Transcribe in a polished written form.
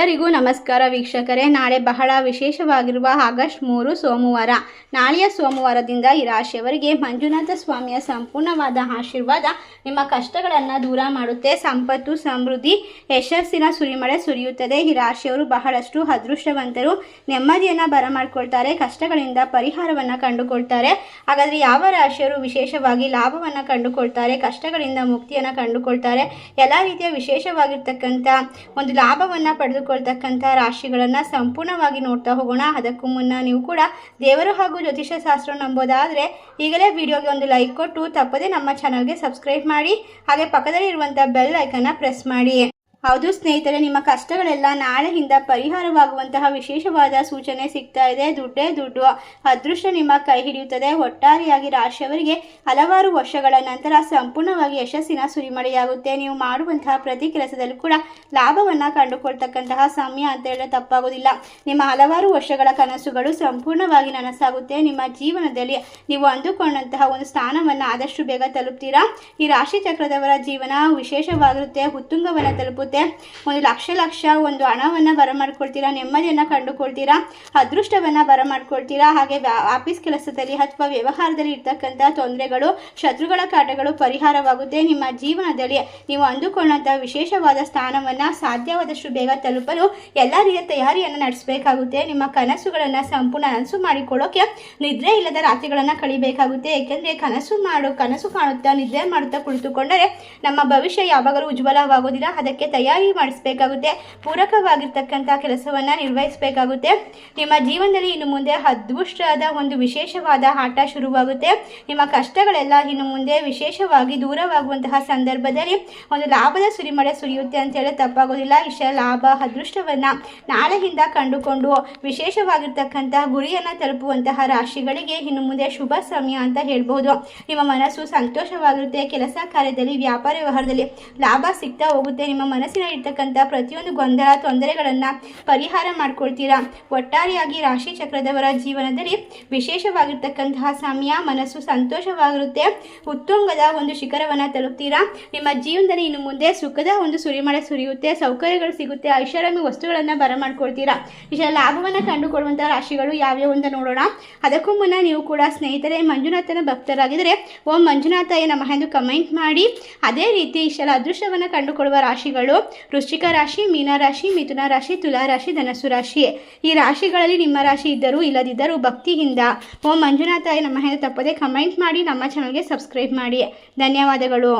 ಎಲ್ಲರಿಗೂ ನಮಸ್ಕಾರ ವೀಕ್ಷಕರೇ. ನಾಳೆ ಬಹಳ ವಿಶೇಷವಾಗಿರುವ ಆಗಸ್ಟ್ 3 ಸೋಮವಾರ. ನಾಳೆಯ ಸೋಮವಾರದಿಂದ ಈ ರಾಶಿಯವರಿಗೆ ಮಂಜುನಾಥ ಸ್ವಾಮಿಯ ಸಂಪೂರ್ಣವಾದ ಆಶೀರ್ವಾದ ನಿಮ್ಮ ಕಷ್ಟಗಳನ್ನು ದೂರ ಮಾಡುತ್ತೆ. ಸಂಪತ್ತು, ಸಮೃದ್ಧಿ, ಯಶಸ್ಸಿನ ಸುರಿಮಳೆ ಸುರಿಯುತ್ತದೆ. ಈ ರಾಶಿಯವರು ಬಹಳಷ್ಟು ಅದೃಷ್ಟವಂತರು. ನೆಮ್ಮದಿಯನ್ನು ಬರಮಾಡ್ಕೊಳ್ತಾರೆ, ಕಷ್ಟಗಳಿಂದ ಪರಿಹಾರವನ್ನು ಕಂಡುಕೊಳ್ತಾರೆ. ಹಾಗಾದರೆ ಯಾವ ರಾಶಿಯವರು ವಿಶೇಷವಾಗಿ ಲಾಭವನ್ನು ಕಂಡುಕೊಳ್ತಾರೆ, ಕಷ್ಟಗಳಿಂದ ಮುಕ್ತಿಯನ್ನು ಕಂಡುಕೊಳ್ತಾರೆ, ಎಲ್ಲ ರೀತಿಯ ವಿಶೇಷವಾಗಿರ್ತಕ್ಕಂಥ ಒಂದು ಲಾಭವನ್ನು ಪಡೆದುಕೊಳ್ತಕ್ಕಂಥ ರಾಶಿಗಳನ್ನು ಸಂಪೂರ್ಣವಾಗಿ ನೋಡ್ತಾ ಹೋಗೋಣ. ಅದಕ್ಕೂ ಮುನ್ನ ನೀವು ಕೂಡ ದೇವರು ಹಾಗೂ ಜ್ಯೋತಿಷ ಶಾಸ್ತ್ರ ನಂಬೋದಾದರೆ ಈಗಲೇ ವಿಡಿಯೋಗೆ ಒಂದು ಲೈಕ್ ಕೊಟ್ಟು ತಪ್ಪದೆ ನಮ್ಮ ಚಾನಲ್ಗೆ ಸಬ್ಸ್ಕ್ರೈಬ್ ಮಾಡಿ, ಹಾಗೆ ಪಕ್ಕದಲ್ಲಿ ಇರುವಂಥ ಬೆಲ್ ಐಕನ್ನ ಪ್ರೆಸ್ ಮಾಡಿ. ಹೌದು ಸ್ನೇಹಿತರೆ, ನಿಮ್ಮ ಕಷ್ಟಗಳೆಲ್ಲ ನಾಳೆಯಿಂದ ಪರಿಹಾರವಾಗುವಂತಹ ವಿಶೇಷವಾದ ಸೂಚನೆ ಸಿಗ್ತಾ ಇದೆ. ದುಡ್ಡೇ ದುಡ್ಡು, ಅದೃಷ್ಟ ನಿಮ್ಮ ಕೈ ಹಿಡಿಯುತ್ತದೆ. ಒಟ್ಟಾರೆಯಾಗಿ ರಾಶಿಯವರಿಗೆ ಹಲವಾರು ವರ್ಷಗಳ ನಂತರ ಸಂಪೂರ್ಣವಾಗಿ ಯಶಸ್ಸಿನ ಸುರಿಮಳೆಯಾಗುತ್ತೆ. ನೀವು ಮಾಡುವಂತಹ ಪ್ರತಿ ಕೆಲಸದಲ್ಲೂ ಕೂಡ ಲಾಭವನ್ನು ಕಂಡುಕೊಳ್ತಕ್ಕಂತಹ ಸಮಯ ಅಂತ ಹೇಳಿದ್ರೆ ತಪ್ಪಾಗೋದಿಲ್ಲ. ನಿಮ್ಮ ಹಲವಾರು ವರ್ಷಗಳ ಕನಸುಗಳು ಸಂಪೂರ್ಣವಾಗಿ ನನಸಾಗುತ್ತೆ. ನಿಮ್ಮ ಜೀವನದಲ್ಲಿ ನೀವು ಅಂದುಕೊಂಡಂತಹ ಒಂದು ಸ್ಥಾನವನ್ನು ಆದಷ್ಟು ಬೇಗ ತಲುಪ್ತೀರಾ. ಈ ರಾಶಿ ಚಕ್ರದವರ ಜೀವನ ವಿಶೇಷವಾಗಿರುತ್ತೆ, ಉತ್ತುಂಗವನ್ನು ತಲುಪುತ್ತೆ. ಒಂದು ಲಕ್ಷ ಒಂದು ಹಣವನ್ನು ಬರಮಾಡ್ಕೊಳ್ತೀರಾ, ನೆಮ್ಮದಿಯನ್ನು ಕಂಡುಕೊಳ್ತೀರಾ, ಅದೃಷ್ಟವನ್ನು ಬರಮಾಡ್ಕೊಳ್ತೀರಾ. ಹಾಗೆ ಆಫೀಸ್ ಕೆಲಸದಲ್ಲಿ ಅಥವಾ ವ್ಯವಹಾರದಲ್ಲಿ ಇರ್ತಕ್ಕಂಥ ತೊಂದರೆಗಳು, ಶತ್ರುಗಳ ಕಾಟಗಳು ಪರಿಹಾರವಾಗುತ್ತೆ. ನಿಮ್ಮ ಜೀವನದಲ್ಲಿ ನೀವು ಅಂದುಕೊಂಡಂತಹ ವಿಶೇಷವಾದ ಸ್ಥಾನವನ್ನು ಸಾಧ್ಯವಾದಷ್ಟು ಬೇಗ ತಲುಪಲು ಎಲ್ಲ ರೀತಿಯ ತಯಾರಿಯನ್ನು ನಡೆಸಬೇಕಾಗುತ್ತೆ. ನಿಮ್ಮ ಕನಸುಗಳನ್ನು ಸಂಪೂರ್ಣ ನನಸು ಮಾಡಿಕೊಳ್ಳೋಕೆ ನಿದ್ರೆ ಇಲ್ಲದ ರಾತ್ರಿಗಳನ್ನು ಕಳಿಬೇಕಾಗುತ್ತೆ. ಏಕೆಂದರೆ ಕನಸು ಕಾಣುತ್ತಾ ನಿದ್ರೆ ಮಾಡುತ್ತಾ ಕುಳಿತುಕೊಂಡರೆ ನಮ್ಮ ಭವಿಷ್ಯ ಯಾವಾಗಲೂ ಉಜ್ವಲವಾಗೋದಿಲ್ಲ. ಅದಕ್ಕೆ ತಯಾರಿ ಮಾಡಿಸಬೇಕಾಗುತ್ತೆ, ಪೂರಕವಾಗಿರ್ತಕ್ಕಂಥ ಕೆಲಸವನ್ನು ನಿರ್ವಹಿಸಬೇಕಾಗುತ್ತೆ. ನಿಮ್ಮ ಜೀವನದಲ್ಲಿ ಇನ್ನು ಮುಂದೆ ಅದೃಷ್ಟದ ಒಂದು ವಿಶೇಷವಾದ ಆಟ ಶುರುವಾಗುತ್ತೆ. ನಿಮ್ಮ ಕಷ್ಟಗಳೆಲ್ಲ ಇನ್ನು ಮುಂದೆ ವಿಶೇಷವಾಗಿ ದೂರವಾಗುವಂತಹ ಸಂದರ್ಭದಲ್ಲಿ ಒಂದು ಲಾಭದ ಸುರಿಮಳೆ ಸುರಿಯುತ್ತೆ ಅಂತ ಹೇಳಿ ತಪ್ಪಾಗೋದಿಲ್ಲ. ಇಷ್ಟ ಲಾಭ ಅದೃಷ್ಟವನ್ನು ನಾಳೆಯಿಂದ ಕಂಡುಕೊಂಡು ವಿಶೇಷವಾಗಿರ್ತಕ್ಕಂತಹ ಗುರಿಯನ್ನು ತಲುಪುವಂತಹ ರಾಶಿಗಳಿಗೆ ಇನ್ನು ಮುಂದೆ ಶುಭ ಸಮಯ ಅಂತ ಹೇಳ್ಬೋದು. ನಿಮ್ಮ ಮನಸ್ಸು ಸಂತೋಷವಾಗಿರುತ್ತೆ. ಕೆಲಸ ಕಾರ್ಯದಲ್ಲಿ, ವ್ಯಾಪಾರ ವ್ಯವಹಾರದಲ್ಲಿ ಲಾಭ ಸಿಗ್ತಾ ಹೋಗುತ್ತೆ. ನಿಮ್ಮ ಮನಸ್ಸಿನ ಇರ್ತಕ್ಕಂಥ ಪ್ರತಿಯೊಂದು ಗೊಂದಲ, ತೊಂದರೆಗಳನ್ನು ಪರಿಹಾರ ಮಾಡ್ಕೊಳ್ತೀರಾ. ಒಟ್ಟಾರೆಯಾಗಿ ರಾಶಿ ಚಕ್ರದವರ ಜೀವನದಲ್ಲಿ ವಿಶೇಷವಾಗಿರ್ತಕ್ಕಂತಹ ಸಮಯ. ಮನಸ್ಸು ಸಂತೋಷವಾಗಿರುತ್ತೆ, ಉತ್ತುಂಗದ ಒಂದು ಶಿಖರವನ್ನು ತಲುಪ್ತೀರಾ. ನಿಮ್ಮ ಜೀವನದಲ್ಲಿ ಇನ್ನು ಮುಂದೆ ಸುಖದ ಒಂದು ಸುರಿಮಳೆ ಸುರಿಯುತ್ತೆ, ಸೌಕರ್ಯಗಳು ಸಿಗುತ್ತೆ, ಐಷಾರಾಮಿ ವಸ್ತುಗಳನ್ನು ಬರಮಾಡ್ಕೊಳ್ತೀರಾ. ಇಷ್ಟ ಲಾಭವನ್ನು ಕಂಡುಕೊಳ್ಳುವಂಥ ರಾಶಿಗಳು ಯಾವ್ಯಾವ ಅಂತ ನೋಡೋಣ. ಅದಕ್ಕೂ ಮುನ್ನ ನೀವು ಕೂಡ ಸ್ನೇಹಿತರೆ ಮಂಜುನಾಥನ ಭಕ್ತರಾಗಿದ್ದರೆ ಓಂ ಮಂಜುನಾಥಾಯ ನಮಃ ಎಂದು ಕಮೆಂಟ್ ಮಾಡಿ. ಅದೇ ರೀತಿ ಇಷ್ಟೆಲ್ಲ ಅದೃಷ್ಟವನ್ನು ಕಂಡುಕೊಳ್ಳುವ ರಾಶಿಗಳು ವೃಶ್ಚಿಕ ರಾಶಿ, ಮೀನ ರಾಶಿ, ಮಿಥುನ ರಾಶಿ, ತುಲಾ ರಾಶಿ, ಧನಸ್ಸು ರಾಶಿ. ಈ ರಾಶಿಗಳಲ್ಲಿ ನಿಮ್ಮ ರಾಶಿ ಇದ್ದರೂ ಇಲ್ಲದಿದ್ದರೂ ಭಕ್ತಿಯಿಂದ ಓಂ ಮಂಜುನಾಥಾಯ ನಮಃ ಎಂದು ತಪ್ಪದೆ ಕಮೆಂಟ್ ಮಾಡಿ, ನಮ್ಮ ಚಾನಲ್ಗೆ ಸಬ್ಸ್ಕ್ರೈಬ್ ಮಾಡಿ. ಧನ್ಯವಾದಗಳು.